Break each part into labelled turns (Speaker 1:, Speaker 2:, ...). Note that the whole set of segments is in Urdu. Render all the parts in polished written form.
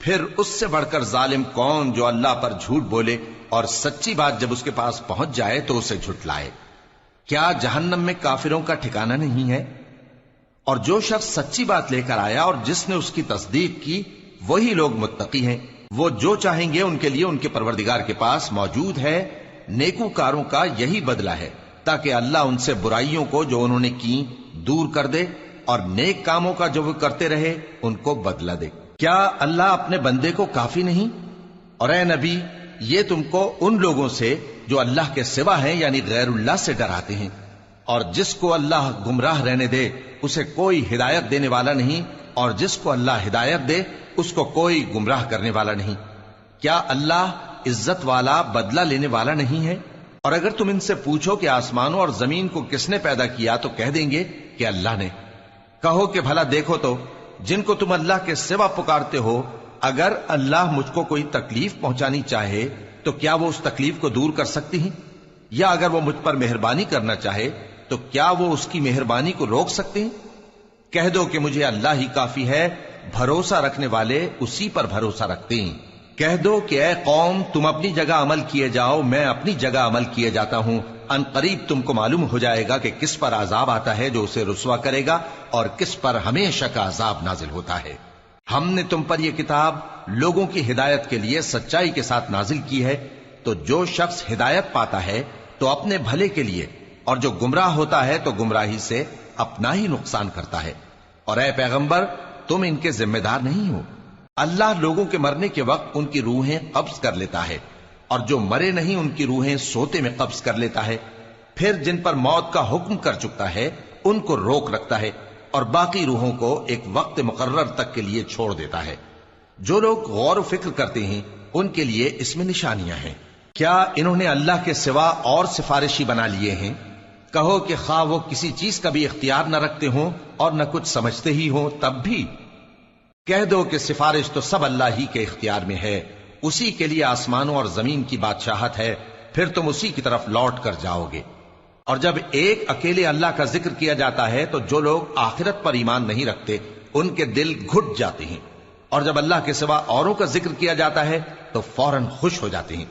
Speaker 1: پھر اس سے بڑھ کر ظالم کون جو اللہ پر جھوٹ بولے اور سچی بات جب اس کے پاس پہنچ جائے تو اسے جھٹلائے؟ کیا جہنم میں کافروں کا ٹھکانہ نہیں ہے؟ اور جو شخص سچی بات لے کر آیا اور جس نے اس کی تصدیق کی وہی لوگ متقی ہیں، وہ جو چاہیں گے ان کے لیے ان کے پروردگار کے پاس موجود ہے۔ نیکوکاروں کا یہی بدلہ ہے، تاکہ اللہ ان سے برائیوں کو جو انہوں نے کی دور کر دے اور نیک کاموں کا جو وہ کرتے رہے ان کو بدلہ دے۔ کیا اللہ اپنے بندے کو کافی نہیں؟ اور اے نبی، یہ تم کو ان لوگوں سے جو اللہ کے سوا ہیں یعنی غیر اللہ سے ڈراتے ہیں، اور جس کو اللہ گمراہ رہنے دے اسے کوئی ہدایت دینے والا نہیں، اور جس کو اللہ ہدایت دے اس کو کوئی گمراہ کرنے والا نہیں۔ کیا اللہ عزت والا بدلہ لینے والا نہیں ہے؟ اور اگر تم ان سے پوچھو کہ آسمانوں اور زمین کو کس نے پیدا کیا تو کہہ دیں گے کہ اللہ نے۔ کہو کہ بھلا دیکھو تو جن کو تم اللہ کے سوا پکارتے ہو، اگر اللہ مجھ کو کوئی تکلیف پہنچانی چاہے تو کیا وہ اس تکلیف کو دور کر سکتی ہیں؟ یا اگر وہ مجھ پر مہربانی کرنا چاہے تو کیا وہ اس کی مہربانی کو روک سکتے ہیں؟ کہہ دو کہ مجھے اللہ ہی کافی ہے، بھروسہ رکھنے والے اسی پر بھروسہ رکھتے ہیں۔ کہہ دو کہ اے قوم تم اپنی جگہ عمل کیے جاؤ، میں اپنی جگہ عمل کیے جاتا ہوں، ان قریب تم کو معلوم ہو جائے گا کہ کس پر عذاب آتا ہے جو اسے رسوا کرے گا اور کس پر ہمیشہ کا عذاب نازل ہوتا ہے۔ ہم نے تم پر یہ کتاب لوگوں کی ہدایت کے لیے سچائی کے ساتھ نازل کی ہے، تو جو شخص ہدایت پاتا ہے تو اپنے بھلے کے لیے، اور جو گمراہ ہوتا ہے تو گمراہی سے اپنا ہی نقصان کرتا ہے۔ اور اے پیغمبر تم ان کے ذمہ دار نہیں ہو، اللہ لوگوں کے مرنے کے وقت ان کی روحیں قبض کر لیتا ہے، اور جو مرے نہیں ان کی روحیں سوتے میں قبض کر لیتا ہے، پھر جن پر موت کا حکم کر چکتا ہے ان کو روک رکھتا ہے، اور باقی روحوں کو ایک وقت مقرر تک کے لیے چھوڑ دیتا ہے۔ جو لوگ غور و فکر کرتے ہیں ان کے لیے اس میں نشانیاں ہیں۔ کیا انہوں نے اللہ کے سوا اور سفارشی بنا لیے ہیں؟ کہو کہ خواہ وہ کسی چیز کا بھی اختیار نہ رکھتے ہوں اور نہ کچھ سمجھتے ہی ہوں تب بھی کہہ دو کہ سفارش تو سب اللہ ہی کے اختیار میں ہے، اسی کے لیے آسمانوں اور زمین کی بادشاہت ہے، پھر تم اسی کی طرف لوٹ کر جاؤ گے۔ اور جب ایک اکیلے اللہ کا ذکر کیا جاتا ہے تو جو لوگ آخرت پر ایمان نہیں رکھتے ان کے دل گھٹ جاتے ہیں، اور جب اللہ کے سوا اوروں کا ذکر کیا جاتا ہے تو فوراً خوش ہو جاتے ہیں۔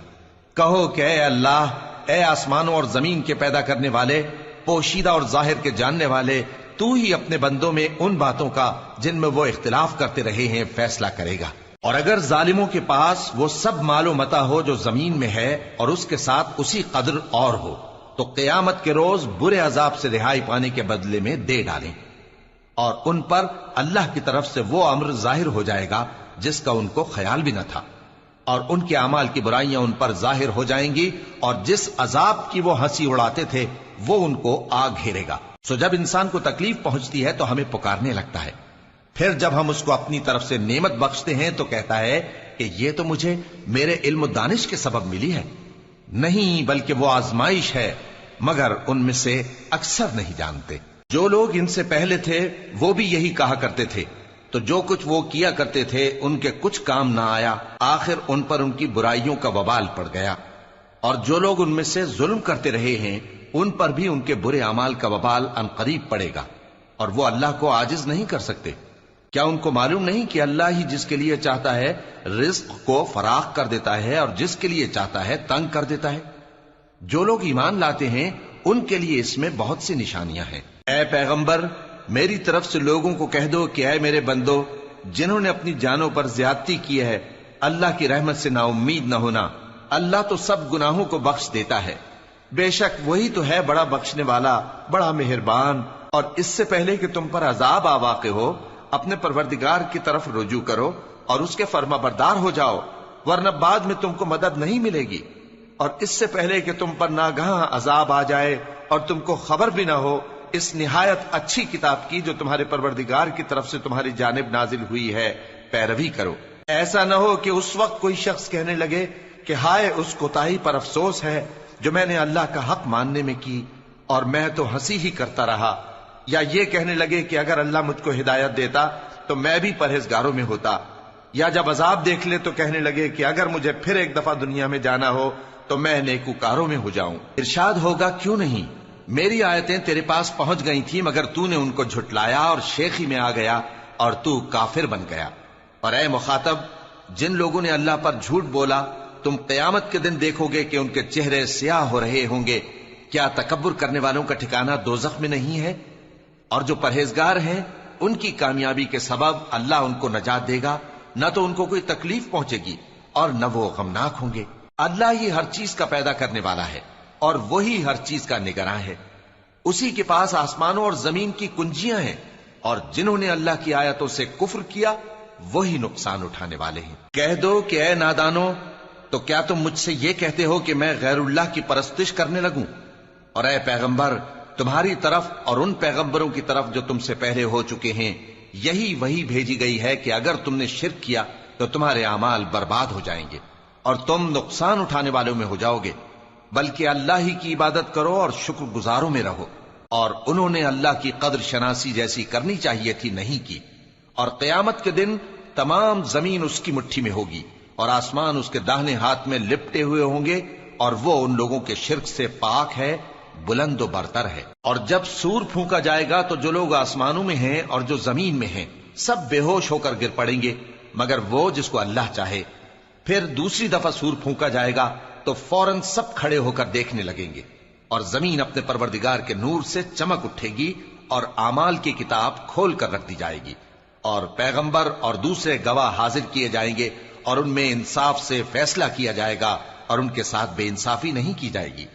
Speaker 1: کہو کہ اے اللہ، اے آسمانوں اور زمین کے پیدا کرنے والے، پوشیدہ اور ظاہر کے جاننے والے، تو ہی اپنے بندوں میں ان باتوں کا جن میں وہ اختلاف کرتے رہے ہیں فیصلہ کرے گا۔ اور اگر ظالموں کے پاس وہ سب مال و متاع ہو جو زمین میں ہے اور اس کے ساتھ اسی قدر اور ہو تو قیامت کے روز برے عذاب سے رہائی پانے کے بدلے میں دے ڈالیں، اور ان پر اللہ کی طرف سے وہ امر ظاہر ہو جائے گا جس کا ان کو خیال بھی نہ تھا، اور ان کے اعمال کی برائیاں ان پر ظاہر ہو جائیں گی، اور جس عذاب کی وہ ہنسی اڑاتے تھے وہ ان کو آ گھیرے گا۔ سو جب انسان کو تکلیف پہنچتی ہے تو ہمیں پکارنے لگتا ہے، پھر جب ہم اس کو اپنی طرف سے نعمت بخشتے ہیں تو کہتا ہے کہ یہ تو مجھے میرے علم و دانش کے سبب ملی ہے۔ نہیں، بلکہ وہ آزمائش ہے، مگر ان میں سے اکثر نہیں جانتے۔ جو لوگ ان سے پہلے تھے وہ بھی یہی کہا کرتے تھے، تو جو کچھ وہ کیا کرتے تھے ان کے کچھ کام نہ آیا، آخر ان پر ان کی برائیوں کا وبال پڑ گیا۔ اور جو لوگ ان میں سے ظلم کرتے رہے ہیں ان پر بھی ان کے برے اعمال کا وبال عنقریب پڑے گا، اور وہ اللہ کو عاجز نہیں کر سکتے۔ کیا ان کو معلوم نہیں کہ اللہ ہی جس کے لیے چاہتا ہے رزق کو فراخ کر دیتا ہے اور جس کے لیے چاہتا ہے تنگ کر دیتا ہے؟ جو لوگ ایمان لاتے ہیں ان کے لیے اس میں بہت سی نشانیاں ہیں۔ اے پیغمبر میری طرف سے لوگوں کو کہہ دو کہ اے میرے بندو، جنہوں نے اپنی جانوں پر زیادتی کی ہے اللہ کی رحمت سے نا امید نہ ہونا، اللہ تو سب گناہوں کو بخش دیتا ہے، بے شک وہی تو ہے بڑا بخشنے والا، بڑا مہربان۔ اور اس سے پہلے کہ تم پر عذاب آ واقع ہو اپنے پروردگار کی طرف رجوع کرو اور اس کے فرما بردار ہو جاؤ، ورنہ بعد میں تم کو مدد نہیں ملے گی۔ اور اس سے پہلے کہ تم پر ناگہاں عذاب آ جائے اور تم کو خبر بھی نہ ہو اس نہایت اچھی کتاب کی جو تمہارے پروردگار کی طرف سے تمہاری جانب نازل ہوئی ہے پیروی کرو۔ ایسا نہ ہو کہ اس وقت کوئی شخص کہنے لگے کہ ہائے اس کوتاہی پر افسوس ہے جو میں نے اللہ کا حق ماننے میں کی اور میں تو ہنسی ہی کرتا رہا، یا یہ کہنے لگے کہ اگر اللہ مجھ کو ہدایت دیتا تو میں بھی پرہیزگاروں میں ہوتا، یا جب عذاب دیکھ لے تو کہنے لگے کہ اگر مجھے پھر ایک دفعہ دنیا میں جانا ہو تو میں نیکوکاروں میں ہو جاؤں۔ ارشاد ہوگا کیوں نہیں، میری آیتیں تیرے پاس پہنچ گئی تھی مگر تو نے ان کو جھٹلایا اور شیخی میں آ گیا اور تو کافر بن گیا۔ اور اے مخاطب جن لوگوں نے اللہ پر جھوٹ بولا تم قیامت کے دن دیکھو گے کہ ان کے چہرے سیاہ ہو رہے ہوں گے. کیا تکبر کرنے والوں کا ٹھکانہ دوزخ میں نہیں ہے؟ اور جو پرہیزگار ہیں ان کی کامیابی کے سبب اللہ ان کو نجات دے گا، نہ تو ان کو کوئی تکلیف پہنچے گی اور نہ وہ غمناک ہوں گے. اللہ ہی ہر چیز کا پیدا کرنے والا ہے اور وہی ہر چیز کا نگراں ہے. اسی کے پاس آسمانوں اور زمین کی کنجیاں ہیں، اور جنہوں نے اللہ کی آیتوں سے کفر کیا وہی نقصان اٹھانے والے ہیں. کہہ دو کہ اے نادانو، تو کیا تم مجھ سے یہ کہتے ہو کہ میں غیر اللہ کی پرستش کرنے لگوں؟ اور اے پیغمبر، تمہاری طرف اور ان پیغمبروں کی طرف جو تم سے پہلے ہو چکے ہیں یہی وہی بھیجی گئی ہے کہ اگر تم نے شرک کیا تو تمہارے اعمال برباد ہو جائیں گے اور تم نقصان اٹھانے والوں میں ہو جاؤ گے. بلکہ اللہ ہی کی عبادت کرو اور شکر گزاروں میں رہو. اور انہوں نے اللہ کی قدر شناسی جیسی کرنی چاہیے تھی نہیں کی. اور قیامت کے دن تمام زمین اس کی مٹھی میں ہوگی اور آسمان اس کے داہنے ہاتھ میں لپٹے ہوئے ہوں گے، اور وہ ان لوگوں کے شرک سے پاک ہے، بلند و برتر ہے. اور جب سور پھونکا جائے گا تو جو لوگ آسمانوں میں ہیں اور جو زمین میں ہیں سب بے ہوش ہو کر گر پڑیں گے مگر وہ جس کو اللہ چاہے. پھر دوسری دفعہ سور پھونکا جائے گا تو فوراً سب کھڑے ہو کر دیکھنے لگیں گے، اور زمین اپنے پروردگار کے نور سے چمک اٹھے گی اور اعمال کی کتاب کھول کر رکھ دی جائے گی، اور پیغمبر اور دوسرے گواہ حاضر کیے جائیں گے، اور ان میں انصاف سے فیصلہ کیا جائے گا اور ان کے ساتھ بے انصافی نہیں کی جائے گی.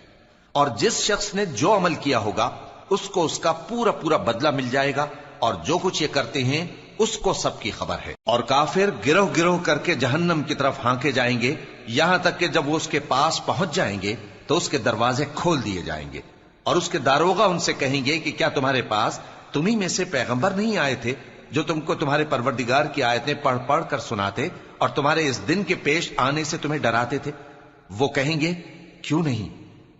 Speaker 1: اور جس شخص نے جو عمل کیا ہوگا اس کو اس کا پورا پورا بدلہ مل جائے گا، اور جو کچھ یہ کرتے ہیں اس کو سب کی خبر ہے. اور کافر گروہ گروہ کر کے جہنم کی طرف ہانکے جائیں گے، یہاں تک کہ جب وہ اس کے پاس پہنچ جائیں گے تو اس کے دروازے کھول دیے جائیں گے، اور اس کے داروغہ ان سے کہیں گے کہ کیا تمہارے پاس تمہیں میں سے پیغمبر نہیں آئے تھے جو تم کو تمہارے پروردگار کی آیتیں پڑھ پڑھ کر سناتے اور تمہارے اس دن کے پیش آنے سے تمہیں ڈراتے تھے؟ وہ کہیں گے کیوں نہیں،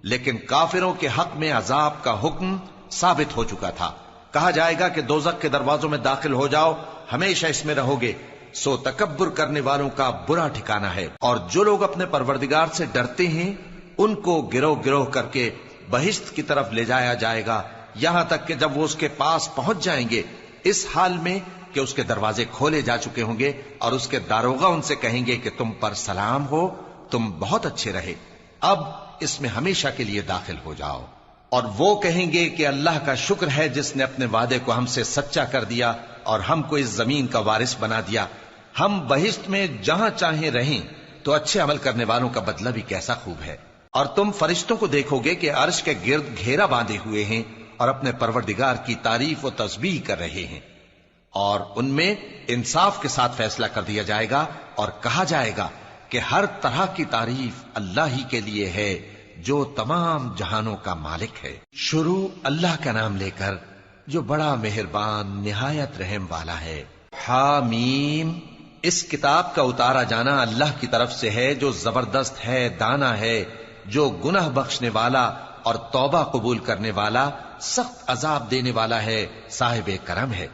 Speaker 1: لیکن کافروں کے حق میں عذاب کا حکم ثابت ہو چکا تھا. کہا جائے گا کہ دوزخ کے دروازوں میں داخل ہو جاؤ، ہمیشہ اس میں رہو گے، سو تکبر کرنے والوں کا برا ٹھکانہ ہے. اور جو لوگ اپنے پروردگار سے ڈرتے ہیں ان کو گروہ گروہ کر کے بہشت کی طرف لے جایا جائے گا، یہاں تک کہ جب وہ اس کے پاس پہنچ جائیں گے اس حال میں کہ اس کے دروازے کھولے جا چکے ہوں گے، اور اس کے داروغہ ان سے کہیں گے کہ تم پر سلام ہو، تم بہت اچھے رہے، اب اس میں ہمیشہ کے لیے داخل ہو جاؤ. اور وہ کہیں گے کہ اللہ کا شکر ہے جس نے اپنے وعدے کو ہم سے سچا کر دیا اور ہم کو اس زمین کا وارث بنا دیا. ہم بہشت میں جہاں چاہیں رہیں تو اچھے عمل کرنے والوں کا بدلہ بھی کیسا خوب ہے. اور تم فرشتوں کو دیکھو گے کہ عرش کے گرد گھیرا باندھے ہوئے ہیں اور اپنے پروردگار کی تعریف و تسبیح کر رہے ہیں، اور ان میں انصاف کے ساتھ فیصلہ کر دیا جائے گا اور کہا جائے گا کہ ہر طرح کی تعریف اللہ ہی کے لیے ہے جو تمام جہانوں کا مالک ہے. شروع اللہ کا نام لے کر جو بڑا مہربان نہایت رحم والا ہے. حامیم. اس کتاب کا اتارا جانا اللہ کی طرف سے ہے جو زبردست ہے، دانا ہے، جو گناہ بخشنے والا اور توبہ قبول کرنے والا، سخت عذاب دینے والا ہے، صاحب کرم ہے.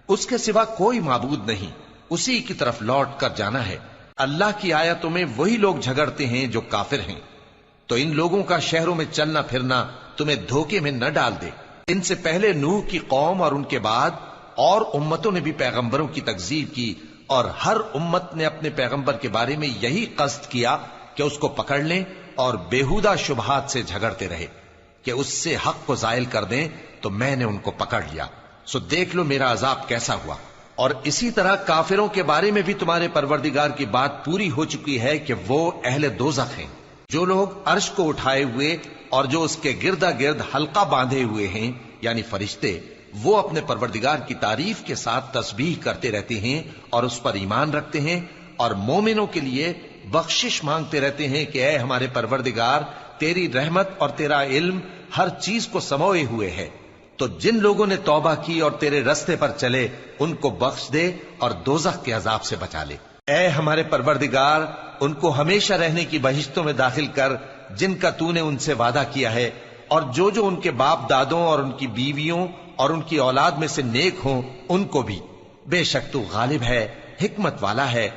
Speaker 1: اس کے سوا کوئی معبود نہیں، اسی کی طرف لوٹ کر جانا ہے. اللہ کی آیتوں میں وہی لوگ جھگڑتے ہیں جو کافر ہیں، تو ان لوگوں کا شہروں میں چلنا پھرنا تمہیں دھوکے میں نہ ڈال دے. ان سے پہلے نوح کی قوم اور ان کے بعد اور امتوں نے بھی پیغمبروں کی تکذیب کی، اور ہر امت نے اپنے پیغمبر کے بارے میں یہی قصد کیا کہ اس کو پکڑ لیں اور بیہودہ شبہات سے جھگڑتے رہے کہ اس سے حق کو زائل کر دیں، تو میں نے ان کو پکڑ لیا، سو دیکھ لو میرا عذاب کیسا ہوا. اور اسی طرح کافروں کے بارے میں بھی تمہارے پروردگار کی بات پوری ہو چکی ہے کہ وہ اہل دوزخ ہیں. جو لوگ عرش کو اٹھائے ہوئے اور جو اس کے گردا گرد حلقہ باندھے ہوئے ہیں یعنی فرشتے، وہ اپنے پروردگار کی تعریف کے ساتھ تسبیح کرتے رہتے ہیں اور اس پر ایمان رکھتے ہیں، اور مومنوں کے لیے بخشش مانگتے رہتے ہیں کہ اے ہمارے پروردگار، تیری رحمت اور تیرا علم ہر چیز کو سموئے ہوئے ہے، تو جن لوگوں نے توبہ کی اور تیرے رستے پر چلے ان کو بخش دے اور دوزخ کے عذاب سے بچا لے. اے ہمارے پروردگار، ان کو ہمیشہ رہنے کی بہشتوں میں داخل کر جن کا تو نے ان سے وعدہ کیا ہے، اور جو جو ان کے باپ دادوں اور ان کی بیویوں اور ان کی اولاد میں سے نیک ہوں ان کو بھی. بے شک تو غالب ہے، حکمت والا ہے.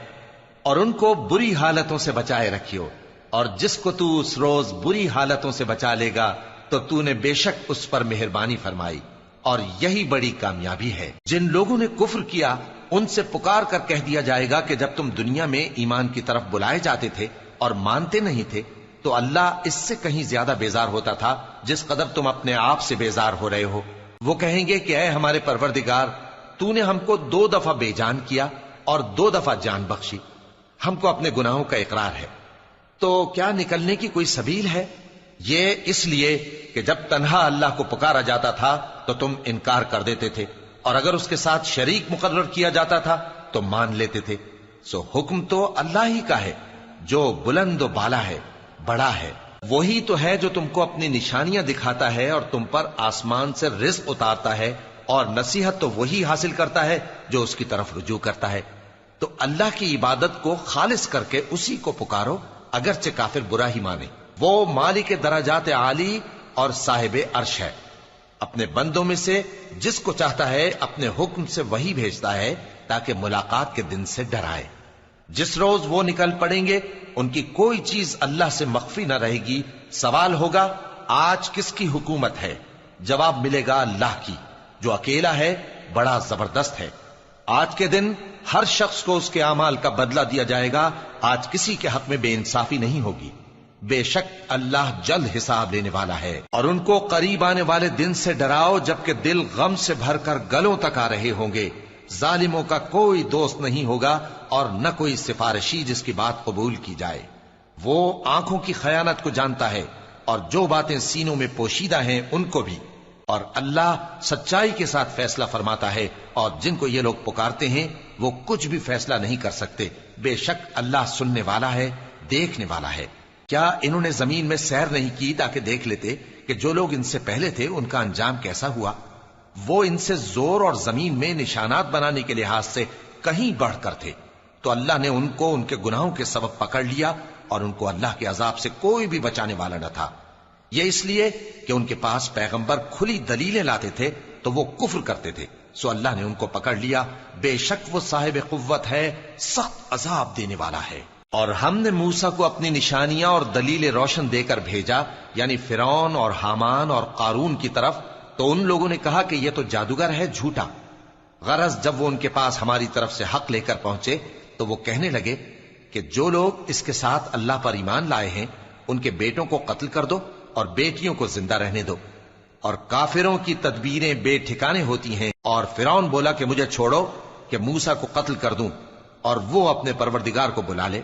Speaker 1: اور ان کو بری حالتوں سے بچائے رکھیو، اور جس کو تو اس روز بری حالتوں سے بچا لے گا تو تو نے بے شک اس پر مہربانی فرمائی، اور یہی بڑی کامیابی ہے. جن لوگوں نے کفر کیا ان سے پکار کر کہہ دیا جائے گا کہ جب تم دنیا میں ایمان کی طرف بلائے جاتے تھے اور مانتے نہیں تھے تو اللہ اس سے کہیں زیادہ بیزار ہوتا تھا جس قدر تم اپنے آپ سے بیزار ہو رہے ہو۔ وہ کہیں گے کہ اے ہمارے پروردگار، تو نے ہم کو 2 دفعہ بے جان کیا اور 2 دفعہ جان بخشی، ہم کو اپنے گناہوں کا اقرار ہے، تو کیا نکلنے کی کوئی سبیل ہے؟ یہ اس لیے کہ جب تنہا اللہ کو پکارا جاتا تھا تو تم انکار کر دیتے تھے، اور اگر اس کے ساتھ شریک مقرر کیا جاتا تھا تو مان لیتے تھے۔ سو حکم تو اللہ ہی کا ہے جو بلند و بالا ہے، بڑا ہے۔ وہی تو ہے جو تم کو اپنی نشانیاں دکھاتا ہے اور تم پر آسمان سے رزق اتارتا ہے، اور نصیحت تو وہی حاصل کرتا ہے جو اس کی طرف رجوع کرتا ہے۔ تو اللہ کی عبادت کو خالص کر کے اسی کو پکارو، اگرچہ کافر برا ہی مانے۔ وہ مالک درجات عالی اور صاحب عرش ہے، اپنے بندوں میں سے جس کو چاہتا ہے اپنے حکم سے وہی بھیجتا ہے تاکہ ملاقات کے دن سے ڈرائے۔ جس روز وہ نکل پڑیں گے ان کی کوئی چیز اللہ سے مخفی نہ رہے گی۔ سوال ہوگا آج کس کی حکومت ہے؟ جواب ملے گا اللہ کی، جو اکیلا ہے، بڑا زبردست ہے۔ آج کے دن ہر شخص کو اس کے اعمال کا بدلہ دیا جائے گا۔ آج کسی کے حق میں بے انصافی نہیں ہوگی۔ بے شک اللہ جلد حساب لینے والا ہے۔ اور ان کو قریب آنے والے دن سے ڈراؤ جبکہ دل غم سے بھر کر گلوں تک آ رہے ہوں گے۔ ظالموں کا کوئی دوست نہیں ہوگا اور نہ کوئی سفارشی جس کی بات قبول کی جائے۔ وہ آنکھوں کی خیانت کو جانتا ہے اور جو باتیں سینوں میں پوشیدہ ہیں ان کو بھی، اور اللہ سچائی کے ساتھ فیصلہ فرماتا ہے، اور جن کو یہ لوگ پکارتے ہیں وہ کچھ بھی فیصلہ نہیں کر سکتے۔ بے شک اللہ سننے والا ہے، دیکھنے والا ہے۔ کیا انہوں نے زمین میں سیر نہیں کی تاکہ دیکھ لیتے کہ جو لوگ ان سے پہلے تھے ان کا انجام کیسا ہوا؟ وہ ان سے زور اور زمین میں نشانات بنانے کے لحاظ سے کہیں بڑھ کر تھے، تو اللہ نے ان کو ان کے گناہوں کے سبب پکڑ لیا اور ان کو اللہ کے عذاب سے کوئی بھی بچانے والا نہ تھا۔ یہ اس لیے کہ ان کے پاس پیغمبر کھلی دلیلیں لاتے تھے تو وہ کفر کرتے تھے، سو اللہ نے ان کو پکڑ لیا۔ بے شک وہ صاحب قوت ہے، سخت عذاب دینے والا ہے۔ اور ہم نے موسیٰ کو اپنی نشانیاں اور دلیل روشن دے کر بھیجا، یعنی فرعون اور حامان اور قارون کی طرف، تو ان لوگوں نے کہا کہ یہ تو جادوگر ہے، جھوٹا۔ غرض جب وہ ان کے پاس ہماری طرف سے حق لے کر پہنچے تو وہ کہنے لگے کہ جو لوگ اس کے ساتھ اللہ پر ایمان لائے ہیں ان کے بیٹوں کو قتل کر دو اور بیٹیوں کو زندہ رہنے دو۔ اور کافروں کی تدبیریں بے ٹھکانے ہوتی ہیں۔ اور فرعون بولا کہ مجھے چھوڑو کہ موسیٰ کو قتل کر دوں اور وہ اپنے پروردگار کو بلا لے۔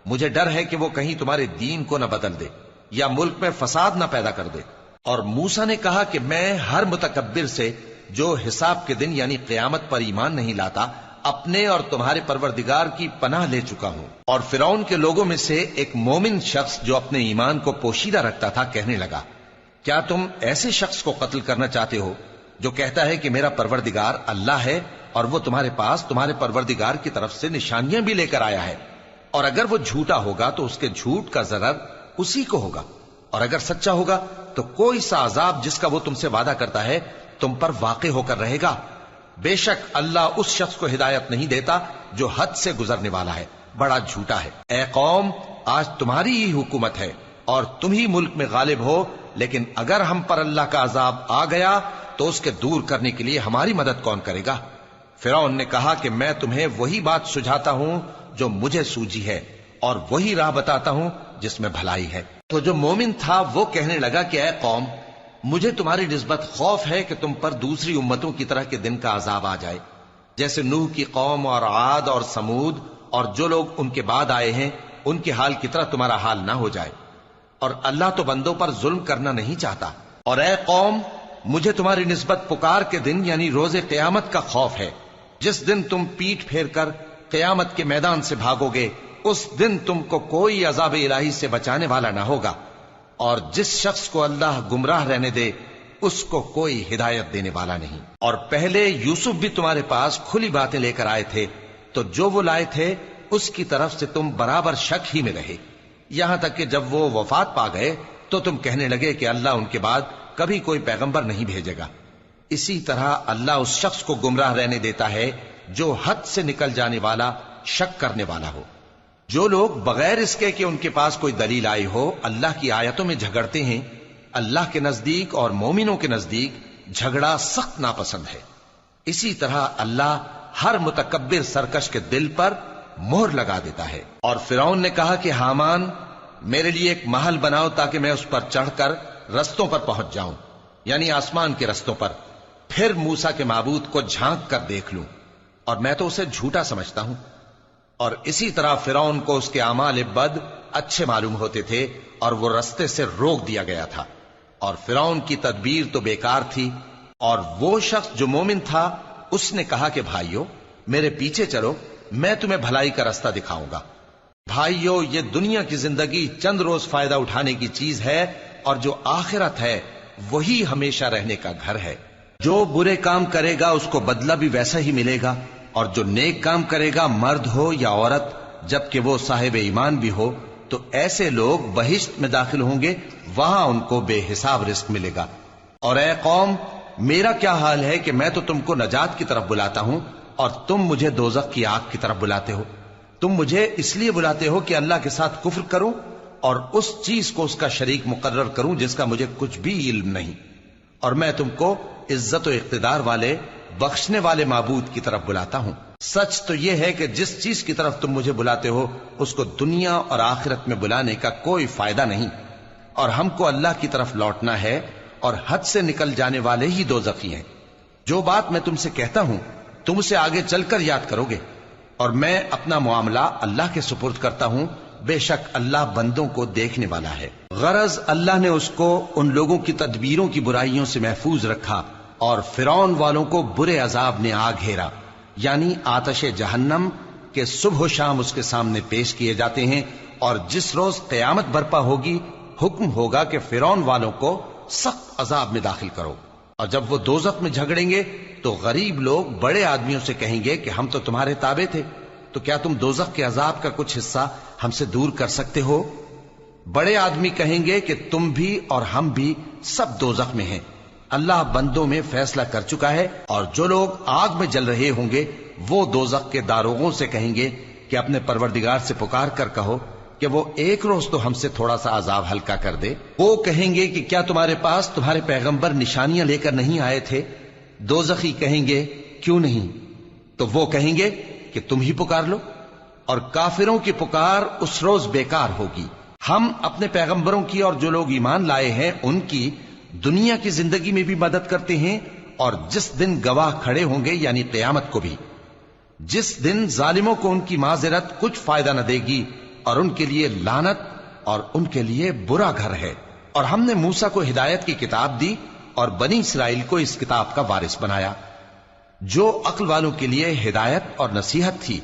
Speaker 1: مجھے ڈر ہے کہ وہ کہیں تمہارے دین کو نہ بدل دے یا ملک میں فساد نہ پیدا کر دے۔ اور موسیٰ نے کہا کہ میں ہر متکبر سے جو حساب کے دن یعنی قیامت پر ایمان نہیں لاتا اپنے اور تمہارے پروردگار کی پناہ لے چکا ہوں۔ اور فرعون کے لوگوں میں سے ایک مومن شخص جو اپنے ایمان کو پوشیدہ رکھتا تھا کہنے لگا، کیا تم ایسے شخص کو قتل کرنا چاہتے ہو جو کہتا ہے کہ میرا پروردگار اللہ ہے اور وہ تمہارے پاس تمہارے پروردگار کی طرف سے نشانیاں بھی لے کر آیا ہے؟ اور اگر وہ جھوٹا ہوگا تو اس کے جھوٹ کا ضرر اسی کو ہوگا، اور اگر سچا ہوگا تو کوئی سا عذاب جس کا وہ تم سے وعدہ کرتا ہے تم پر واقع ہو کر رہے گا۔ بے شک اللہ اس شخص کو ہدایت نہیں دیتا جو حد سے گزرنے والا ہے، بڑا جھوٹا ہے۔ اے قوم، آج تمہاری ہی حکومت ہے اور تم ہی ملک میں غالب ہو، لیکن اگر ہم پر اللہ کا عذاب آ گیا تو اس کے دور کرنے کے لیے ہماری مدد کون کرے گا؟ فرعون نے کہا کہ میں تمہیں وہی بات سجھاتا ہوں جو مجھے سوجی ہے اور وہی راہ بتاتا ہوں جس میں بھلائی ہے۔ تو جو مومن تھا وہ کہنے لگا کہ اے قوم، مجھے تمہاری نسبت خوف ہے کہ تم پر دوسری امتوں کی طرح کے دن کا عذاب آ جائے، جیسے نوح کی قوم اور عاد اور سمود اور جو لوگ ان کے بعد آئے ہیں ان کے حال کی طرح تمہارا حال نہ ہو جائے۔ اور اللہ تو بندوں پر ظلم کرنا نہیں چاہتا۔ اور اے قوم، مجھے تمہاری نسبت پکار کے دن یعنی روز قیامت کا خوف ہے، جس دن تم پیٹ پھیر کر قیامت کے میدان سے بھاگو گے، اس دن تم کو کوئی عذاب الہی سے بچانے والا نہ ہوگا، اور جس شخص کو اللہ گمراہ رہنے دے اس کو کوئی ہدایت دینے والا نہیں۔ اور پہلے یوسف بھی تمہارے پاس کھلی باتیں لے کر آئے تھے، تو جو وہ لائے تھے اس کی طرف سے تم برابر شک ہی میں رہے، یہاں تک کہ جب وہ وفات پا گئے تو تم کہنے لگے کہ اللہ ان کے بعد کبھی کوئی پیغمبر نہیں بھیجے گا۔ اسی طرح اللہ اس شخص کو گمراہ رہنے دیتا ہے جو حد سے نکل جانے والا، شک کرنے والا ہو۔ جو لوگ بغیر اس کے کہ ان کے پاس کوئی دلیل آئی ہو اللہ کی آیتوں میں جھگڑتے ہیں، اللہ کے نزدیک اور مومنوں کے نزدیک جھگڑا سخت ناپسند ہے۔ اسی طرح اللہ ہر متکبر سرکش کے دل پر مہر لگا دیتا ہے۔ اور فرعون نے کہا کہ حامان میرے لیے ایک محل بناؤ تاکہ میں اس پر چڑھ کر رستوں پر پہنچ جاؤں، یعنی آسمان کے رستوں پر، پھر موسیٰ کے معبود کو جھانک کر دیکھ لوں، اور میں تو اسے جھوٹا سمجھتا ہوں۔ اور اسی طرح فرعون کو اس کے اعمال بد اچھے معلوم ہوتے تھے اور وہ رستے سے روک دیا گیا تھا، اور فرعون کی تدبیر تو بیکار تھی۔ اور وہ شخص جو مومن تھا اس نے کہا کہ بھائیو میرے پیچھے چلو، میں تمہیں بھلائی کا رستہ دکھاؤں گا۔ بھائیو یہ دنیا کی زندگی چند روز فائدہ اٹھانے کی چیز ہے، اور جو آخرت ہے وہی ہمیشہ رہنے کا گھر ہے۔ جو برے کام کرے گا اس کو بدلہ بھی ویسا ہی ملے گا، اور جو نیک کام کرے گا مرد ہو یا عورت جبکہ وہ صاحب ایمان بھی ہو تو ایسے لوگ بہشت میں داخل ہوں گے، وہاں ان کو بے حساب رزق ملے گا۔ اور اے قوم میرا کیا حال ہے کہ میں تو تم کو نجات کی طرف بلاتا ہوں اور تم مجھے دوزخ کی آگ کی طرف بلاتے ہو۔ تم مجھے اس لیے بلاتے ہو کہ اللہ کے ساتھ کفر کروں اور اس چیز کو اس کا شریک مقرر کروں جس کا مجھے کچھ بھی علم نہیں، اور میں تم کو عزت و اقتدار والے بخشنے والے معبود کی طرف بلاتا ہوں۔ سچ تو یہ ہے کہ جس چیز کی طرف تم مجھے بلاتے ہو اس کو دنیا اور آخرت میں بلانے کا کوئی فائدہ نہیں، اور ہم کو اللہ کی طرف لوٹنا ہے، اور حد سے نکل جانے والے ہی دوزخی ہیں۔ جو بات میں تم سے کہتا ہوں تم اسے آگے چل کر یاد کرو گے، اور میں اپنا معاملہ اللہ کے سپرد کرتا ہوں، بے شک اللہ بندوں کو دیکھنے والا ہے۔ غرض اللہ نے اس کو ان لوگوں کی تدبیروں کی برائیوں سے محفوظ رکھا، اور فرعون والوں کو برے عذاب نے آ گھیرا، یعنی آتش جہنم کے صبح و شام اس کے سامنے پیش کیے جاتے ہیں، اور جس روز قیامت برپا ہوگی حکم ہوگا کہ فرعون والوں کو سخت عذاب میں داخل کرو۔ اور جب وہ دوزخ میں جھگڑیں گے تو غریب لوگ بڑے آدمیوں سے کہیں گے کہ ہم تو تمہارے تابع تھے، تو کیا تم دوزخ کے عذاب کا کچھ حصہ ہم سے دور کر سکتے ہو؟ بڑے آدمی کہیں گے کہ تم بھی اور ہم بھی سب دوزخ میں ہیں، اللہ بندوں میں فیصلہ کر چکا ہے۔ اور جو لوگ آگ میں جل رہے ہوں گے وہ دوزخ کے داروغوں سے کہیں گے کہ اپنے پروردگار سے پکار کر کہو کہ وہ ایک روز تو ہم سے تھوڑا سا عذاب ہلکا کر دے۔ وہ کہیں گے کہ کیا تمہارے پاس تمہارے پیغمبر نشانیاں لے کر نہیں آئے تھے؟ دوزخی کہیں گے کیوں نہیں؟ تو وہ کہیں گے کہ تم ہی پکار لو، اور کافروں کی پکار اس روز بیکار ہوگی۔ ہم اپنے پیغمبروں کی اور جو لوگ ایمان لائے ہیں ان کی دنیا کی زندگی میں بھی مدد کرتے ہیں، اور جس دن گواہ کھڑے ہوں گے یعنی قیامت کو بھی، جس دن ظالموں کو ان کی معذرت کچھ فائدہ نہ دے گی، اور ان کے لیے لعنت اور ان کے لیے برا گھر ہے۔ اور ہم نے موسیٰ کو ہدایت کی کتاب دی اور بنی اسرائیل کو اس کتاب کا وارث بنایا، جو عقل والوں کے لیے ہدایت اور نصیحت تھی۔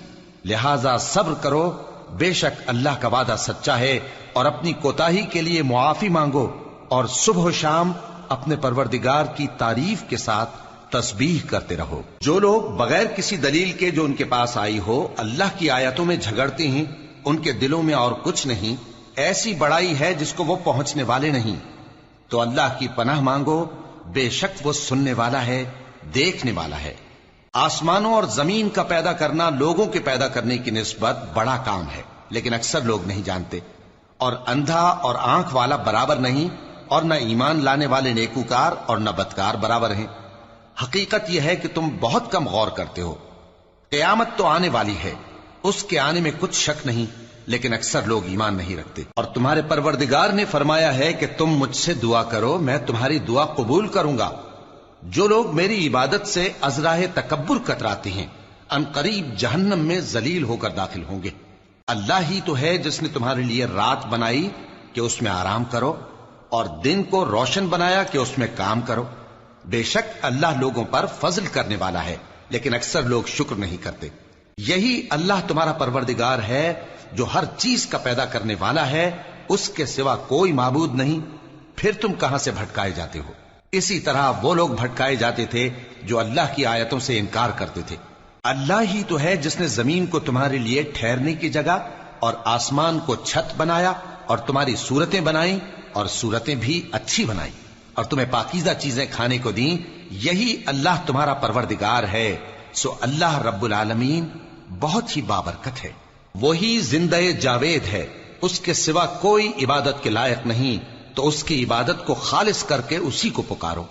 Speaker 1: لہذا صبر کرو، بے شک اللہ کا وعدہ سچا ہے، اور اپنی کوتاہی کے لیے معافی مانگو، اور صبح و شام اپنے پروردگار کی تعریف کے ساتھ تسبیح کرتے رہو۔ جو لوگ بغیر کسی دلیل کے جو ان کے پاس آئی ہو اللہ کی آیتوں میں جھگڑتے ہیں، ان کے دلوں میں اور کچھ نہیں، ایسی بڑائی ہے جس کو وہ پہنچنے والے نہیں۔ تو اللہ کی پناہ مانگو، بے شک وہ سننے والا ہے، دیکھنے والا ہے۔ آسمانوں اور زمین کا پیدا کرنا لوگوں کے پیدا کرنے کی نسبت بڑا کام ہے، لیکن اکثر لوگ نہیں جانتے۔ اور اندھا اور آنکھ والا برابر نہیں، اور نہ ایمان لانے والے نیکوکار اور نہ بدکار برابر ہیں۔ حقیقت یہ ہے کہ تم بہت کم غور کرتے ہو۔ قیامت تو آنے والی ہے، اس کے آنے میں کچھ شک نہیں، لیکن اکثر لوگ ایمان نہیں رکھتے۔ اور تمہارے پروردگار نے فرمایا ہے کہ تم مجھ سے دعا کرو، میں تمہاری دعا قبول کروں گا۔ جو لوگ میری عبادت سے ازراہ تکبر کتراتے ہیں ان قریب جہنم میں ذلیل ہو کر داخل ہوں گے۔ اللہ ہی تو ہے جس نے تمہارے لیے رات بنائی کہ اس میں آرام کرو، اور دن کو روشن بنایا کہ اس میں کام کرو۔ بے شک اللہ لوگوں پر فضل کرنے والا ہے، لیکن اکثر لوگ شکر نہیں کرتے۔ یہی اللہ تمہارا پروردگار ہے جو ہر چیز کا پیدا کرنے والا ہے، اس کے سوا کوئی معبود نہیں، پھر تم کہاں سے بھٹکائے جاتے ہو؟ اسی طرح وہ لوگ بھٹکائے جاتے تھے جو اللہ کی آیتوں سے انکار کرتے تھے۔ اللہ ہی تو ہے جس نے زمین کو تمہارے لیے ٹھہرنے کی جگہ اور آسمان کو چھت بنایا، اور تمہاری صورتیں بنائیں اور صورتیں بھی اچھی بنائیں، اور تمہیں پاکیزہ چیزیں کھانے کو دیں۔ یہی اللہ تمہارا پروردگار ہے، سو اللہ رب العالمین بہت ہی بابرکت ہے۔ وہی زندہ جاوید ہے، اس کے سوا کوئی عبادت کے لائق نہیں، تو اس کی عبادت کو خالص کر کے اسی کو پکارو۔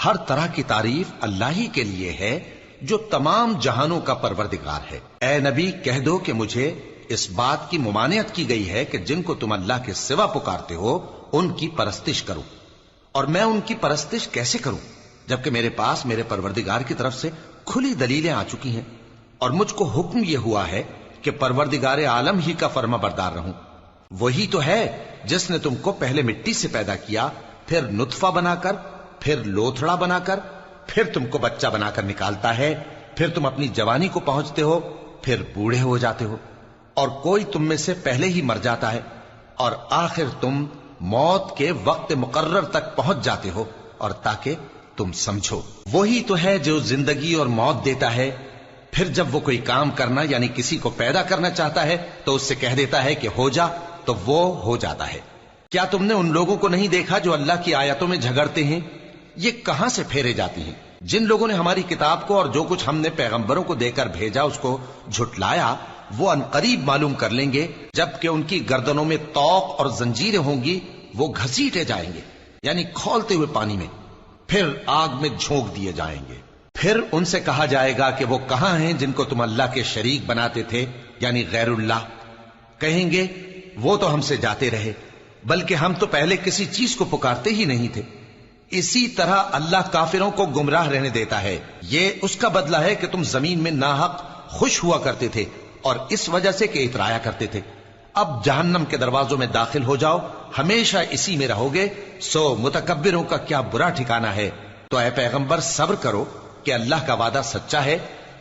Speaker 1: ہر طرح کی تعریف اللہ ہی کے لیے ہے جو تمام جہانوں کا پروردگار ہے۔ اے نبی کہہ دو کہ مجھے اس بات کی ممانعت کی گئی ہے کہ جن کو تم اللہ کے سوا پکارتے ہو ان کی پرستش کرو، اور میں ان کی پرستش کیسے کروں جبکہ میرے پاس میرے پروردگار کی طرف سے کھلی دلیلیں آ چکی ہیں، اور مجھ کو حکم یہ ہوا ہے کہ پروردگار عالم ہی کا فرما بردار رہوں۔ وہی تو ہے جس نے تم کو پہلے مٹی سے پیدا کیا، پھر نطفہ بنا کر، پھر لوتھڑا بنا کر، پھر تم کو بچہ بنا کر نکالتا ہے، پھر تم اپنی جوانی کو پہنچتے ہو، پھر بوڑھے ہو جاتے ہو، اور کوئی تم میں سے پہلے ہی مر جاتا ہے، اور آخر تم موت کے وقت مقرر تک پہنچ جاتے ہو، اور تاکہ تم سمجھو۔ وہی تو ہے جو زندگی اور موت دیتا ہے، پھر جب وہ کوئی کام کرنا یعنی کسی کو پیدا کرنا چاہتا ہے تو اس سے کہہ دیتا ہے کہ ہو جا، تو وہ ہو جاتا ہے۔ کیا تم نے ان لوگوں کو نہیں دیکھا جو اللہ کی آیتوں میں جھگڑتے ہیں؟ یہ کہاں سے پھیرے جاتی ہیں؟ جن لوگوں نے ہماری کتاب کو اور جو کچھ ہم نے پیغمبروں کو دے کر بھیجا اس کو جھٹلایا، وہ انقریب معلوم کر لیں گے جبکہ ان کی گردنوں میں طوق اور زنجیریں ہوں گی، وہ گھسیٹے جائیں گے یعنی کھولتے ہوئے پانی میں، پھر آگ میں جھونک دیے جائیں گے۔ پھر ان سے کہا جائے گا کہ وہ کہاں ہیں جن کو تم اللہ کے شریک بناتے تھے یعنی غیر اللہ؟ کہیں گے وہ تو ہم سے جاتے رہے، بلکہ ہم تو پہلے کسی چیز کو پکارتے ہی نہیں تھے۔ اسی طرح اللہ کافروں کو گمراہ رہنے دیتا ہے، یہ اس کا بدلہ ہے کہ تم زمین میں ناحق خوش ہوا کرتے تھے اور اس وجہ سے کہ اترایا کرتے تھے۔ اب جہنم کے دروازوں میں داخل ہو جاؤ، ہمیشہ اسی میں رہو گے، سو متکبروں کا کیا برا ٹھکانہ ہے۔ تو اے پیغمبر صبر کرو کہ اللہ کا وعدہ سچا ہے،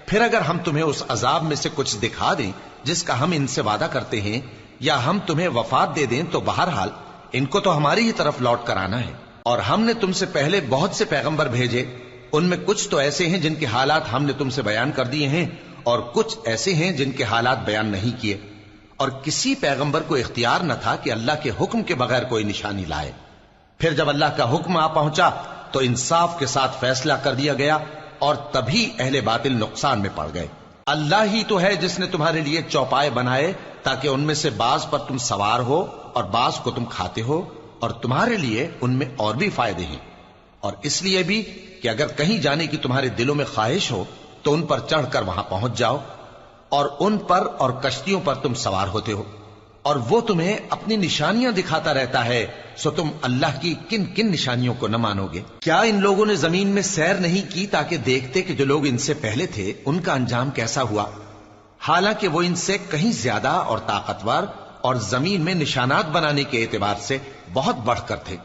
Speaker 1: پھر اگر ہم تمہیں اس عذاب میں سے کچھ دکھا دیں جس کا ہم ان سے وعدہ کرتے ہیں، یا ہم تمہیں وفات دے دیں، تو بہرحال ان کو تو ہماری ہی طرف لوٹ کر آنا ہے۔ اور ہم نے تم سے پہلے بہت سے پیغمبر بھیجے، ان میں کچھ تو ایسے ہیں جن کے حالات ہم نے تم سے بیان کر دیے ہیں، اور کچھ ایسے ہیں جن کے حالات بیان نہیں کیے، اور کسی پیغمبر کو اختیار نہ تھا کہ اللہ کے حکم کے بغیر کوئی نشانی لائے۔ پھر جب اللہ کا حکم آ پہنچا تو انصاف کے ساتھ فیصلہ کر دیا گیا، اور تبھی اہل باطل نقصان میں پڑ گئے۔ اللہ ہی تو ہے جس نے تمہارے لیے چوپائے بنائے تاکہ ان میں سے بعض پر تم سوار ہو اور بعض کو تم کھاتے ہو، اور تمہارے لیے ان میں اور بھی فائدے ہیں، اور اس لیے بھی کہ اگر کہیں جانے کی تمہارے دلوں میں خواہش ہو تو ان پر چڑھ کر وہاں پہنچ جاؤ، اور ان پر اور کشتیوں پر تم سوار ہوتے ہو، اور وہ تمہیں اپنی نشانیاں دکھاتا رہتا ہے، سو تم اللہ کی کن کن نشانیوں کو نہ مانو گے؟ کیا ان لوگوں نے زمین میں سیر نہیں کی تاکہ دیکھتے کہ جو لوگ ان سے پہلے تھے ان کا انجام کیسا ہوا، حالانکہ وہ ان سے کہیں زیادہ اور طاقتور اور زمین میں نشانات بنانے کے اعتبار سے بہت بڑھ کر تھے،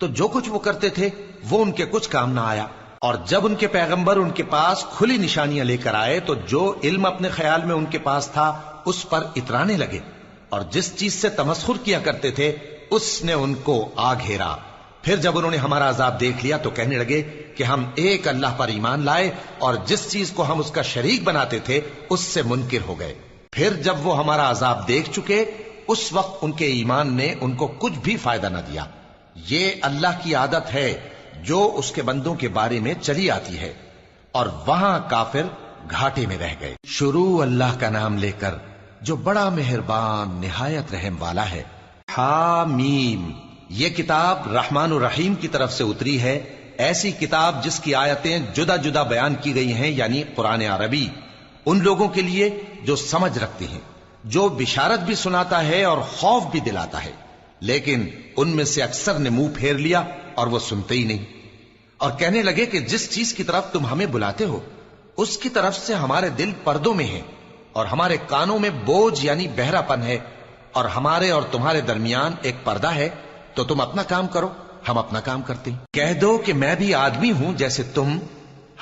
Speaker 1: تو جو کچھ وہ کرتے تھے وہ ان کے کچھ کام نہ آیا۔ اور جب ان کے پیغمبر ان کے پاس کھلی نشانیاں لے کر آئے تو جو علم اپنے خیال میں ان کے پاس تھا اس پر اترانے لگے، اور جس چیز سے تمسخر کیا کرتے تھے اس نے ان کو آ گھیرا۔ پھر جب انہوں نے ہمارا عذاب دیکھ لیا تو کہنے لگے کہ ہم ایک اللہ پر ایمان لائے، اور جس چیز کو ہم اس کا شریک بناتے تھے اس سے منکر ہو گئے۔ پھر جب وہ ہمارا عذاب دیکھ چکے اس وقت ان کے ایمان نے ان کو کچھ بھی فائدہ نہ دیا۔ یہ اللہ کی عادت ہے جو اس کے بندوں کے بارے میں چلی آتی ہے، اور وہاں کافر گھاٹے میں رہ گئے۔ شروع اللہ کا نام لے کر جو بڑا مہربان نہایت رحم والا ہے۔ حامیم، یہ کتاب رحمان الرحیم کی طرف سے اتری ہے، ایسی کتاب جس کی آیتیں جدا جدا بیان کی گئی ہیں، یعنی قرآن عربی، ان لوگوں کے لیے جو سمجھ رکھتے ہیں، جو بشارت بھی سناتا ہے اور خوف بھی دلاتا ہے، لیکن ان میں سے اکثر نے منہ پھیر لیا اور وہ سنتے ہی نہیں، اور کہنے لگے کہ جس چیز کی طرف تم ہمیں بلاتے ہو اس کی طرف سے ہمارے دل پردوں میں ہیں، اور ہمارے کانوں میں بوجھ یعنی بہرا پن ہے، اور ہمارے اور تمہارے درمیان ایک پردہ ہے، تو تم اپنا کام کرو، ہم اپنا کام کرتے ہیں۔ کہہ دو کہ میں بھی آدمی ہوں جیسے تم،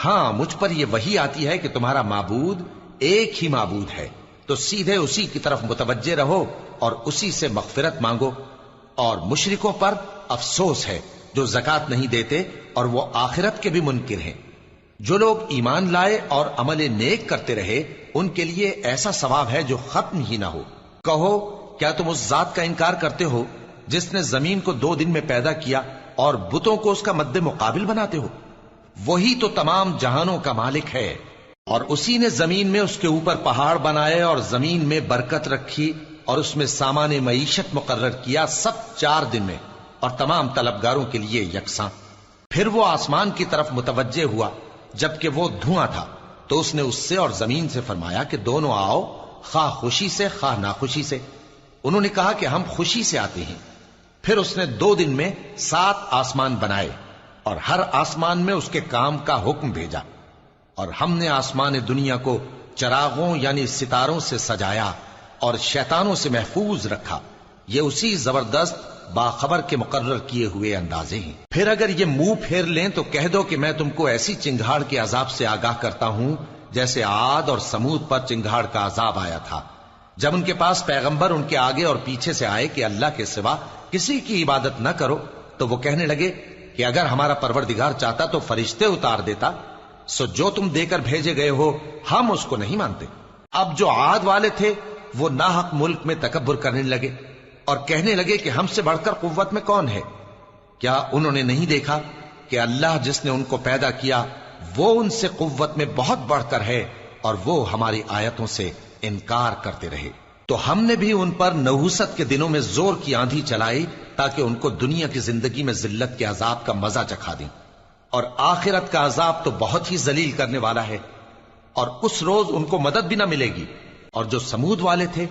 Speaker 1: ہاں مجھ پر یہ وحی آتی ہے کہ تمہارا معبود ایک ہی معبود ہے، تو سیدھے اسی کی طرف متوجہ رہو اور اسی سے مغفرت مانگو۔ اور مشرکوں پر افسوس ہے جو زکوٰۃ نہیں دیتے اور وہ آخرت کے بھی منکر ہیں۔ جو لوگ ایمان لائے اور عمل نیک کرتے رہے ان کے لیے ایسا ثواب ہے جو ختم ہی نہ ہو۔ کہو کیا تم اس ذات کا انکار کرتے ہو جس نے زمین کو 2 دن میں پیدا کیا اور بتوں کو اس کا مد مقابل بناتے ہو؟ وہی تو تمام جہانوں کا مالک ہے، اور اسی نے زمین میں اس کے اوپر پہاڑ بنائے اور زمین میں برکت رکھی اور اس میں سامان معیشت مقرر کیا، سب 4 دن میں، اور تمام طلبگاروں کے لیے یکساں۔ پھر وہ آسمان کی طرف متوجہ ہوا جبکہ وہ دھواں تھا، تو اس نے اس سے اور زمین سے فرمایا کہ دونوں آؤ، خواہ خوشی سے خواہ ناخوشی سے۔ انہوں نے کہا کہ ہم خوشی سے آتے ہیں۔ پھر اس نے 2 دن میں 7 آسمان بنائے اور ہر آسمان میں اس کے کام کا حکم بھیجا، اور ہم نے آسمان دنیا کو چراغوں یعنی ستاروں سے سجایا اور شیطانوں سے محفوظ رکھا۔ یہ اسی زبردست باخبر کے مقرر کیے ہوئے اندازے ہیں۔ پھر اگر یہ منہ پھیر لیں تو کہہ دو کہ میں تم کو ایسی چنگھاڑ کے عذاب سے آگاہ کرتا ہوں جیسے عاد اور سمود پر چنگھاڑ کا عذاب آیا تھا، جب ان کے پاس پیغمبر ان کے آگے اور پیچھے سے آئے کہ اللہ کے سوا کسی کی عبادت نہ کرو، تو وہ کہنے لگے کہ اگر ہمارا پروردگار چاہتا تو فرشتے اتار دیتا، سو جو تم دے کر بھیجے گئے ہو ہم اس کو نہیں مانتے۔ اب جو عاد والے تھے وہ ناحق ملک میں تکبر کرنے لگے اور کہنے لگے کہ ہم سے بڑھ کر قوت میں کون ہے؟ کیا انہوں نے نہیں دیکھا کہ اللہ جس نے ان کو پیدا کیا وہ ان سے قوت میں بہت بڑھ کر ہے، اور وہ ہماری آیتوں سے انکار کرتے رہے۔ تو ہم نے بھی ان پر نحوست کے دنوں میں زور کی آندھی چلائی تاکہ ان کو دنیا کی زندگی میں ذلت کے عذاب کا مزہ چکھا دیں، اور آخرت کا عذاب تو بہت ہی ذلیل کرنے والا ہے، اور اس روز ان کو مدد بھی نہ ملے گی۔ اور جو سمود والے تھے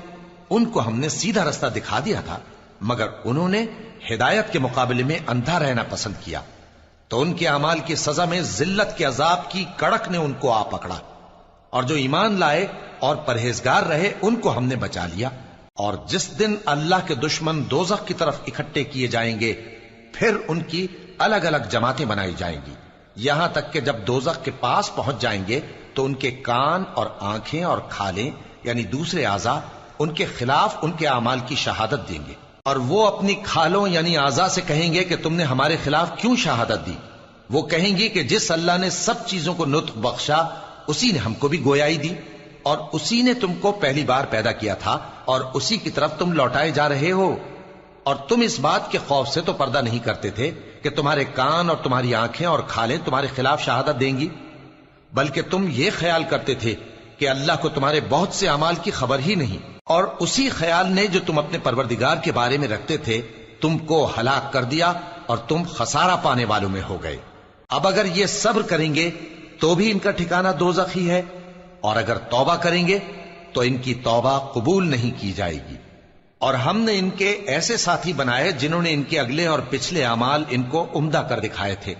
Speaker 1: ان کو ہم نے سیدھا رستہ دکھا دیا تھا، مگر انہوں نے ہدایت کے مقابلے میں اندھا رہنا پسند کیا، تو ان کے اعمال کی سزا میں ذلت کے عذاب کی کڑک نے ان کو آ پکڑا۔ اور جو ایمان لائے اور پرہیزگار رہے ان کو ہم نے بچا لیا۔ اور جس دن اللہ کے دشمن دوزخ کی طرف اکٹھے کیے جائیں گے، پھر ان کی الگ الگ جماعتیں بنائی جائیں گی، یہاں تک کہ جب دوزخ کے پاس پہنچ جائیں گے تو ان کے کان اور آنکھیں اور کھالیں یعنی دوسرے اعضاء ان کے خلاف ان کے اعمال کی شہادت دیں گے، اور وہ اپنی کھالوں یعنی اعضاء سے کہیں گے کہ تم نے ہمارے خلاف کیوں شہادت دی؟ وہ کہیں گی کہ جس اللہ نے سب چیزوں کو نطق بخشا اسی نے ہم کو بھی گویائی دی، اور اسی نے تم کو پہلی بار پیدا کیا تھا، اور اسی کی طرف تم لوٹائے جا رہے ہو۔ اور تم اس بات کے خوف سے تو پردہ نہیں کرتے تھے کہ تمہارے کان اور تمہاری آنکھیں اور کھالیں تمہارے خلاف شہادت دیں گی، بلکہ تم یہ خیال کرتے تھے کہ اللہ کو تمہارے بہت سے اعمال کی خبر ہی نہیں، اور اسی خیال نے جو تم اپنے پروردگار کے بارے میں رکھتے تھے تم کو ہلاک کر دیا، اور تم خسارہ پانے والوں میں ہو گئے۔ اب اگر یہ صبر کریں گے تو بھی ان کا ٹھکانہ دوزخ ہی ہے، اور اگر توبہ کریں گے تو ان کی توبہ قبول نہیں کی جائے گی۔ اور ہم نے ان کے ایسے ساتھی بنائے جنہوں نے ان کے اگلے اور پچھلے اعمال ان کو عمدہ کر دکھائے تھے،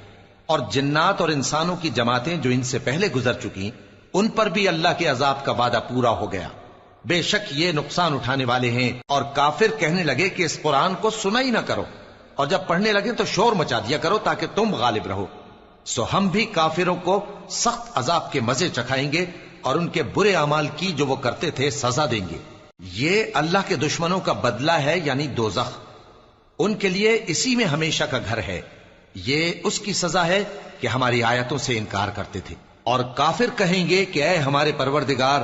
Speaker 1: اور جنات اور انسانوں کی جماعتیں جو ان سے پہلے گزر چکی ان پر بھی اللہ کے عذاب کا وعدہ پورا ہو گیا۔ بے شک یہ نقصان اٹھانے والے ہیں۔ اور کافر کہنے لگے کہ اس قرآن کو سنا ہی نہ کرو، اور جب پڑھنے لگے تو شور مچا دیا کرو تاکہ تم غالب رہو۔ سو ہم بھی کافروں کو سخت عذاب کے مزے چکھائیں گے، اور ان کے برے اعمال کی جو وہ کرتے تھے سزا دیں گے۔ یہ اللہ کے دشمنوں کا بدلہ ہے یعنی دوزخ، ان کے لیے اسی میں ہمیشہ کا گھر ہے۔ یہ اس کی سزا ہے کہ ہماری آیتوں سے انکار کرتے تھے۔ اور کافر کہیں گے کہ اے ہمارے پروردگار،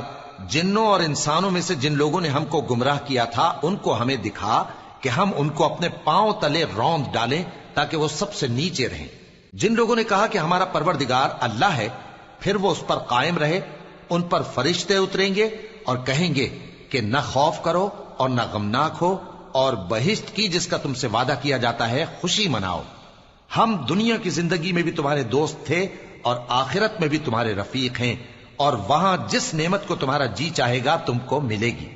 Speaker 1: جنوں اور انسانوں میں سے جن لوگوں نے ہم کو گمراہ کیا تھا ان کو ہمیں دکھا کہ ہم ان کو اپنے پاؤں تلے روند ڈالیں تاکہ وہ سب سے نیچے رہیں۔ جن لوگوں نے کہا کہ ہمارا پروردگار اللہ ہے، پھر وہ اس پر قائم رہے، ان پر فرشتے اتریں گے اور کہیں گے کہ نہ خوف کرو اور نہ غمناک ہو، اور بہشت کی جس کا تم سے وعدہ کیا جاتا ہے خوشی مناؤ۔ ہم دنیا کی زندگی میں بھی تمہارے دوست تھے اور آخرت میں بھی تمہارے رفیق ہیں، اور وہاں جس نعمت کو تمہارا جی چاہے گا تم کو ملے گی،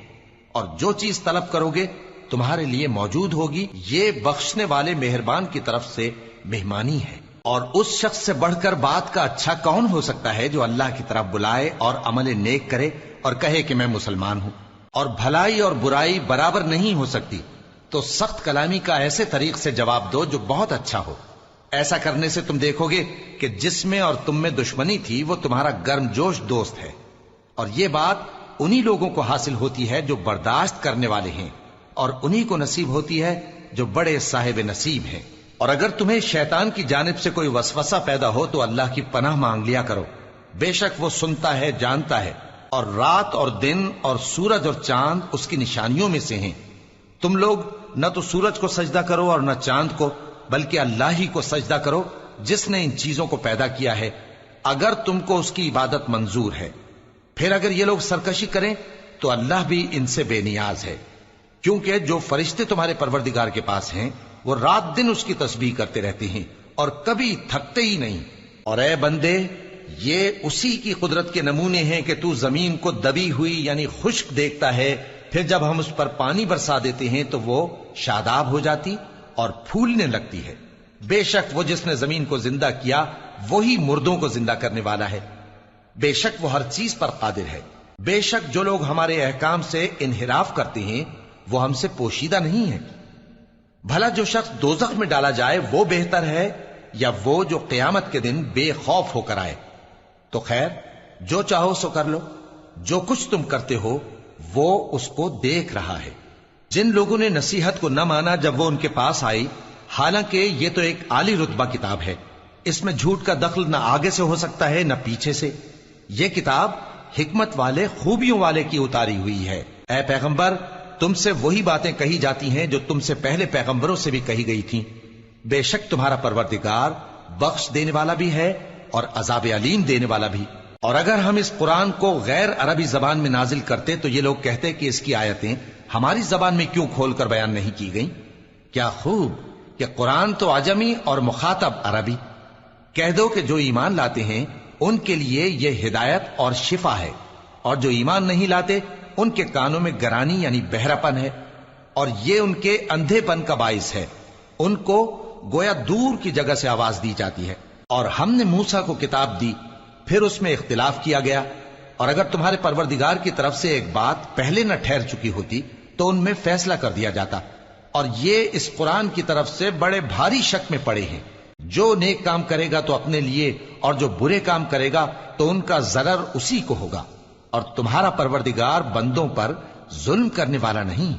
Speaker 1: اور جو چیز طلب کرو گے تمہارے لیے موجود ہوگی۔ یہ بخشنے والے مہربان کی طرف سے مہمانی ہے۔ اور اس شخص سے بڑھ کر بات کا اچھا کون ہو سکتا ہے جو اللہ کی طرف بلائے اور عمل نیک کرے اور کہے کہ میں مسلمان ہوں۔ اور بھلائی اور برائی برابر نہیں ہو سکتی، تو سخت کلامی کا ایسے طریق سے جواب دو جو بہت اچھا ہو۔ ایسا کرنے سے تم دیکھو گے کہ جس میں اور تم میں دشمنی تھی وہ تمہارا گرم جوش دوست ہے، اور یہ بات انہی لوگوں کو حاصل ہوتی ہے جو برداشت کرنے والے ہیں، اور انہی کو نصیب ہوتی ہے جو بڑے صاحب نصیب ہیں۔ اور اگر تمہیں شیطان کی جانب سے کوئی وسوسہ پیدا ہو تو اللہ کی پناہ مانگ لیا کرو، بے شک وہ سنتا ہے، جانتا ہے۔ اور رات اور دن اور سورج اور چاند اس کی نشانیوں میں سے ہیں۔ تم لوگ نہ تو سورج کو سجدہ کرو اور نہ چاند کو، بلکہ اللہ ہی کو سجدہ کرو جس نے ان چیزوں کو پیدا کیا ہے، اگر تم کو اس کی عبادت منظور ہے۔ پھر اگر یہ لوگ سرکشی کریں تو اللہ بھی ان سے بے نیاز ہے، کیونکہ جو فرشتے تمہارے پروردگار کے پاس ہیں وہ رات دن اس کی تسبیح کرتے رہتے ہیں اور کبھی تھکتے ہی نہیں۔ اور اے بندے، یہ اسی کی قدرت کے نمونے ہیں کہ تو زمین کو دبی ہوئی یعنی خشک دیکھتا ہے، پھر جب ہم اس پر پانی برسا دیتے ہیں تو وہ شاداب ہو جاتی اور پھولنے لگتی ہے۔ بے شک وہ جس نے زمین کو زندہ کیا وہی مردوں کو زندہ کرنے والا ہے، بے شک وہ ہر چیز پر قادر ہے۔ بے شک جو لوگ ہمارے احکام سے انحراف کرتے ہیں وہ ہم سے پوشیدہ نہیں ہیں۔ بھلا جو شخص دوزخ میں ڈالا جائے وہ بہتر ہے یا وہ جو قیامت کے دن بے خوف ہو کر آئے؟ تو خیر، جو چاہو سو کر لو، جو کچھ تم کرتے ہو وہ اس کو دیکھ رہا ہے۔ جن لوگوں نے نصیحت کو نہ مانا جب وہ ان کے پاس آئی، حالانکہ یہ تو ایک عالی رتبہ کتاب ہے، اس میں جھوٹ کا دخل نہ آگے سے ہو سکتا ہے نہ پیچھے سے۔ یہ کتاب حکمت والے خوبیوں والے کی اتاری ہوئی ہے۔ اے پیغمبر، تم سے وہی باتیں کہی جاتی ہیں جو تم سے پہلے پیغمبروں سے بھی کہی گئی تھیں۔ بے شک تمہارا پروردگار بخش دینے والا بھی ہے اور عذاب علیم دینے والا بھی۔ اور اگر ہم اس قرآن کو غیر عربی زبان میں نازل کرتے تو یہ لوگ کہتے کہ اس کی آیتیں ہماری زبان میں کیوں کھول کر بیان نہیں کی گئیں؟ کیا خوب کہ قرآن تو عجمی اور مخاطب عربی۔ کہہ دو کہ جو ایمان لاتے ہیں ان کے لیے یہ ہدایت اور شفا ہے، اور جو ایمان نہیں لاتے ان کے کانوں میں گرانی یعنی بہراپن ہے، اور یہ ان کے اندھے پن کا باعث ہے۔ ان کو گویا دور کی جگہ سے آواز دی جاتی ہے۔ اور ہم نے موسیٰ کو کتاب دی، پھر اس میں اختلاف کیا گیا، اور اگر تمہارے پروردگار کی طرف سے ایک بات پہلے نہ ٹھہر چکی ہوتی تو ان میں فیصلہ کر دیا جاتا۔ اور یہ اس قرآن کی طرف سے بڑے بھاری شک میں پڑے ہیں۔ جو نیک کام کرے گا تو اپنے لیے، اور جو برے کام کرے گا تو ان کا ضرر اسی کو ہوگا، اور تمہارا پروردگار بندوں پر ظلم کرنے والا نہیں۔